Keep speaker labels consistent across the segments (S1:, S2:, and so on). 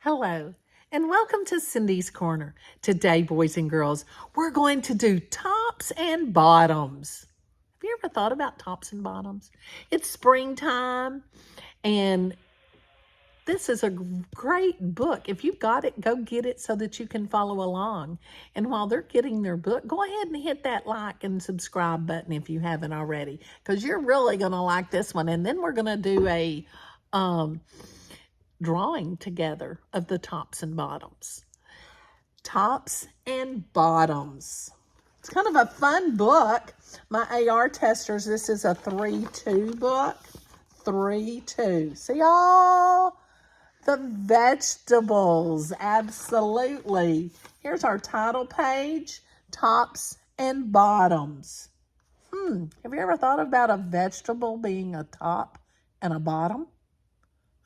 S1: Hello, and welcome to Cindy's Corner. Today, boys and girls, we're going to do tops and bottoms. Have you ever thought about tops and bottoms? It's springtime, and this is a great book. If you've got it, go get it so that you can follow along. And while they're getting their book, go ahead and hit that like and subscribe button if you haven't already, because you're really going to like this one. And then we're going to do a drawing together of the tops and bottoms. Tops and bottoms. It's kind of a fun book. My AR testers, this is a 3-2 book. 3-2. See all the vegetables. Absolutely. Here's our title page. Tops and bottoms. Have you ever thought about a vegetable being a top and a bottom?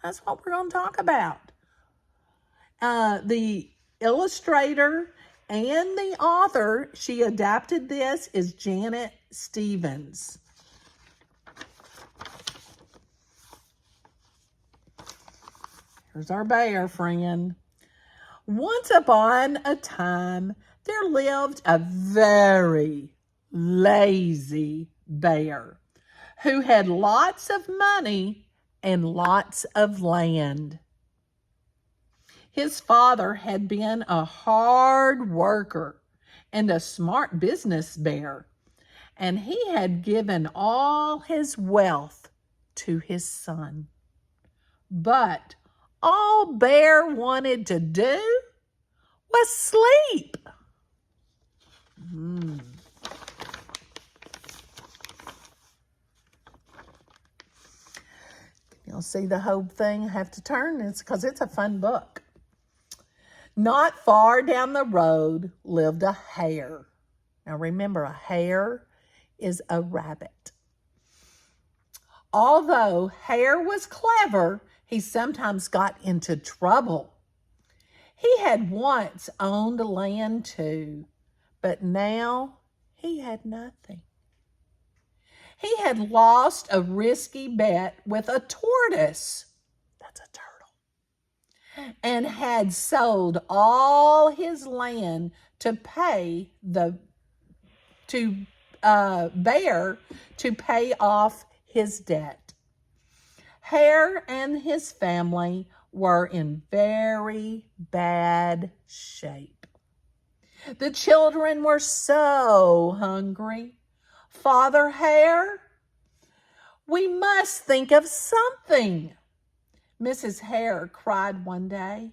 S1: That's what we're going to talk about. The illustrator and the author, she adapted this, is Janet Stevens. Here's our bear friend. Once upon a time, there lived a very lazy bear who had lots of money and lots of land. His father had been a hard worker and a smart business bear, and he had given all his wealth to his son. But all Bear wanted to do was sleep. You'll see the whole thing. I have to turn this because it's a fun book. Not far down the road lived a hare. Now remember, a hare is a rabbit. Although Hare was clever, he sometimes got into trouble. He had once owned land too, but now he had nothing. He had lost a risky bet with a tortoise. That's a turtle. And had sold all his land to pay the bear to pay off his debt. Hare and his family were in very bad shape. The children were so hungry. Father Hare, we must think of something, Mrs. Hare cried one day.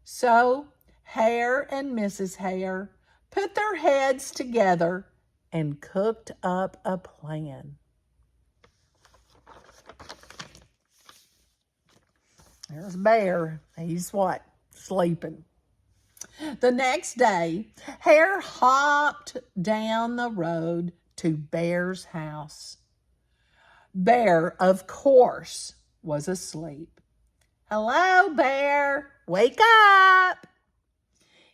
S1: So Hare and Mrs. Hare put their heads together and cooked up a plan. There's Bear. He's what? Sleeping. The next day, Hare hopped down the road to Bear's house. Bear, of course, was asleep. Hello, Bear. Wake up.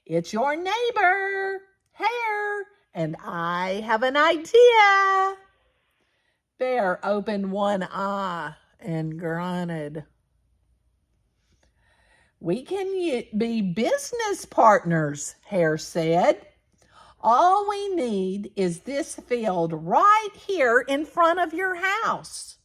S1: It's your neighbor, Hare, and I have an idea. Bear opened one eye and grunted. We can be business partners, Hare said. All we need is this field right here in front of your house.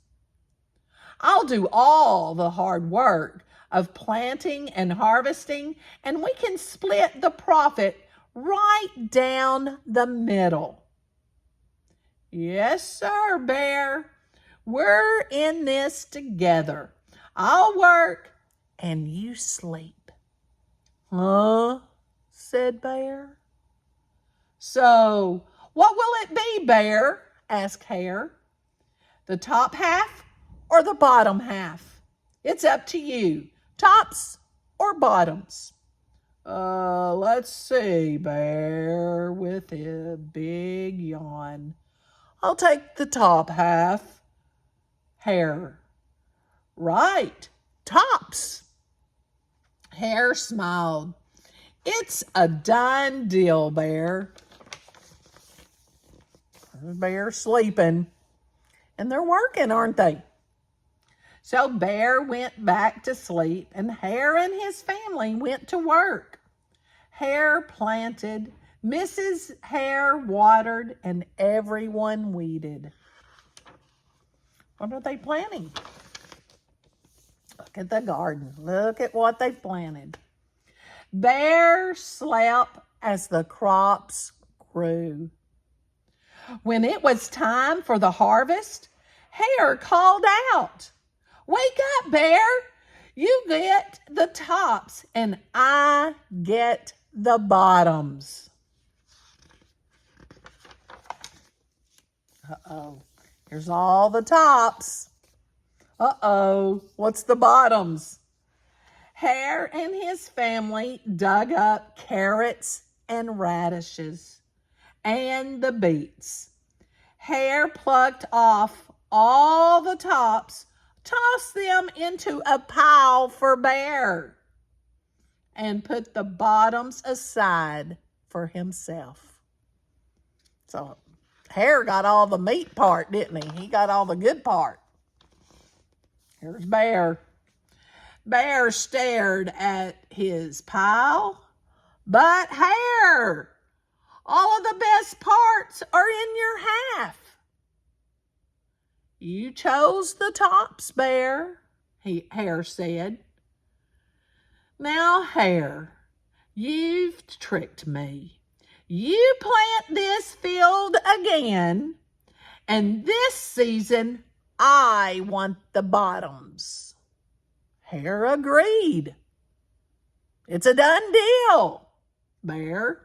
S1: I'll do all the hard work of planting and harvesting, and we can split the profit right down the middle. Yes, sir, Bear. We're in this together. I'll work and you sleep. Huh? Said Bear. So, what will it be, Bear? Asked Hare. The top half or the bottom half? It's up to you. Tops or bottoms? Let's see, Bear, with a big yawn. I'll take the top half. Hare. Right, tops. Hare smiled. It's a done deal, Bear. Bear sleeping. And they're working, aren't they? So Bear went back to sleep, and Hare and his family went to work. Hare planted, Mrs. Hare watered, and everyone weeded. What are they planting? Look at the garden. Look at what they planted. Bear slept as the crops grew. When it was time for the harvest, Hare called out, "Wake up, Bear! You get the tops and I get the bottoms." Uh-oh, here's all the tops. Uh-oh, what's the bottoms? Hare and his family dug up carrots and radishes and the beets. Hare plucked off all the tops, tossed them into a pile for Bear, and put the bottoms aside for himself. So Hare got all the meat part, didn't he? He got all the good part. Here's Bear. Bear stared at his pile, but Hare, all of the best parts are in your half. You chose the tops, Bear, Hare said. Now, Hare, you've tricked me. You plant this field again, and this season I want the bottoms. Hare agreed. It's a done deal, Bear.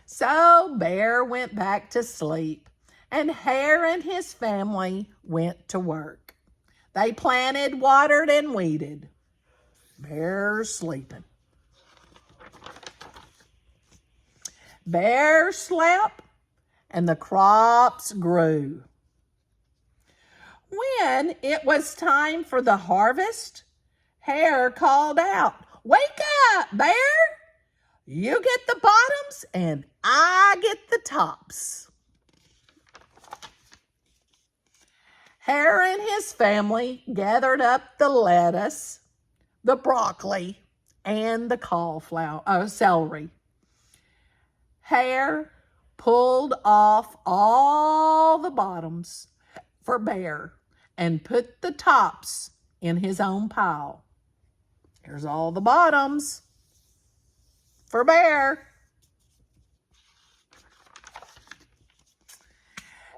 S1: So Bear went back to sleep, and Hare and his family went to work. They planted, watered, and weeded. Bear's sleeping. Bear slept, and the crops grew. When it was time for the harvest, Hare called out, "Wake up, Bear! You get the bottoms and I get the tops." Hare and his family gathered up the lettuce, the broccoli, and the celery. Hare pulled off all the bottoms for Bear and put the tops in his own pile. Here's all the bottoms for Bear.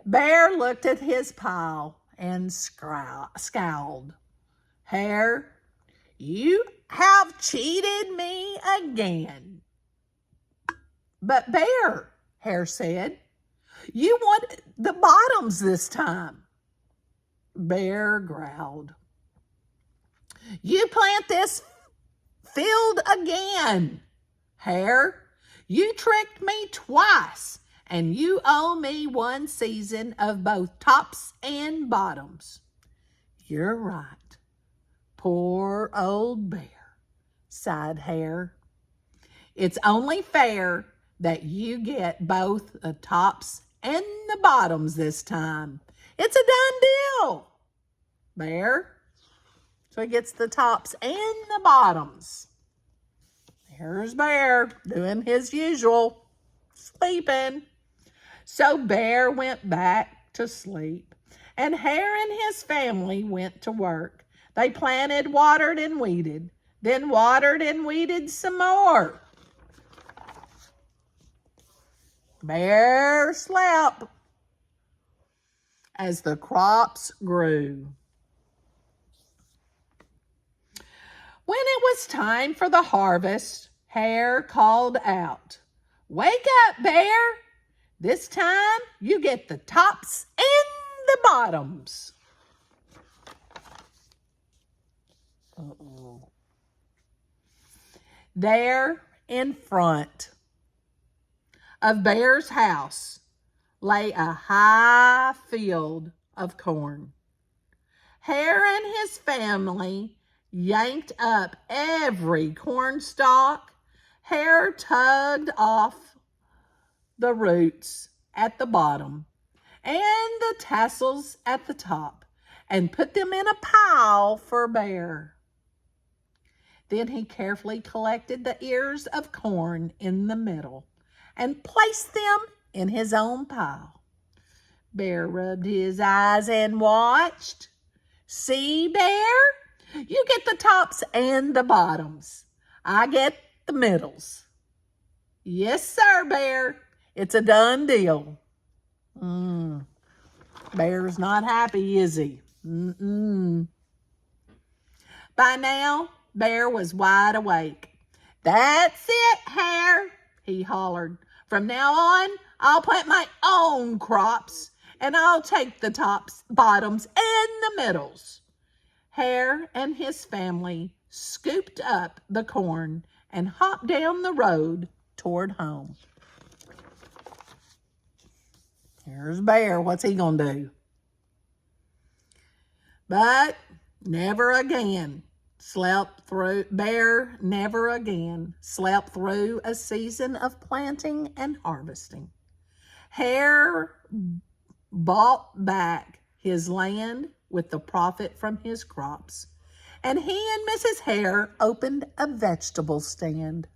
S1: Bear looked at his pile and scowled. "Hare, you have cheated me again." "But Bear," Hare said, "you want the bottoms this time." Bear growled. "You plant this field again, Hare. You tricked me twice, and you owe me one season of both tops and bottoms." "You're right. Poor old Bear," sighed Hare. "It's only fair that you get both the tops and the bottoms this time. It's a done deal, Bear." So he gets the tops and the bottoms. Here's Bear doing his usual, sleeping. So Bear went back to sleep, and Hare and his family went to work. They planted, watered, and weeded, then watered and weeded some more. Bear slept as the crops grew. When it was time for the harvest, Hare called out, "Wake up, Bear! This time you get the tops and the bottoms." Uh-oh. There in front of Bear's house lay a high field of corn. Hare and his family yanked up every corn stalk. Hare tugged off the roots at the bottom and the tassels at the top and put them in a pile for Bear. Then he carefully collected the ears of corn in the middle and placed them in his own pile. Bear rubbed his eyes and watched. See, Bear? You get the tops and the bottoms. I get the middles. Yes, sir, Bear. It's a done deal. Bear's not happy, is he? By now, Bear was wide awake. That's it, Hare, he hollered. From now on, I'll plant my own crops, and I'll take the tops, bottoms, and the middles. Hare and his family scooped up the corn and hopped down the road toward home. Here's Bear. What's he gonna do? But never again Bear never again slept through a season of planting and harvesting. Hare bought back his land with the profit from his crops, and he and Mrs. Hare opened a vegetable stand.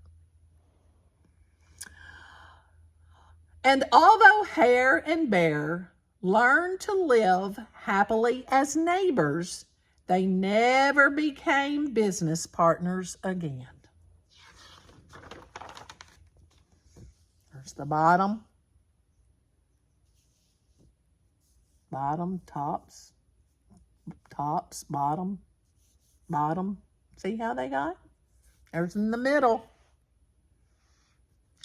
S1: And although Hare and Bear learned to live happily as neighbors, they never became business partners again. There's the bottom. Bottom, tops, bottom. See how they got? There's in the middle.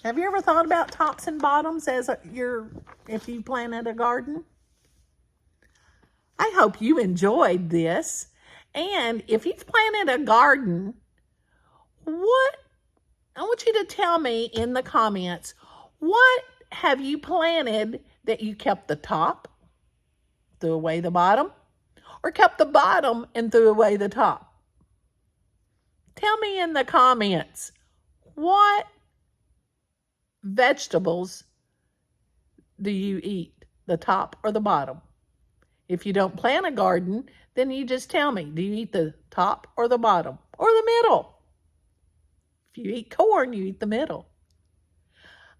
S1: Have you ever thought about tops and bottoms if you planted a garden? I hope you enjoyed this. And if you've planted a garden, I want you to tell me in the comments, what have you planted that you kept the top, threw away the bottom, or kept the bottom and threw away the top? Tell me in the comments, what vegetables do you eat, the top or the bottom? If you don't plant a garden, then you just tell me, do you eat the top or the bottom or the middle? If you eat corn, you eat the middle.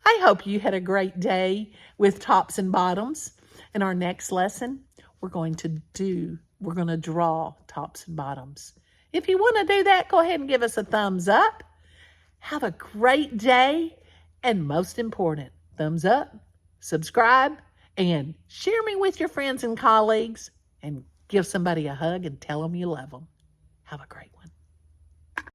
S1: I hope you had a great day with tops and bottoms. In our next lesson, we're going to draw tops and bottoms. If you want to do that, go ahead and give us a thumbs up. Have a great day. And most important, thumbs up, subscribe, and share me with your friends and colleagues, and give somebody a hug and tell them you love them. Have a great one.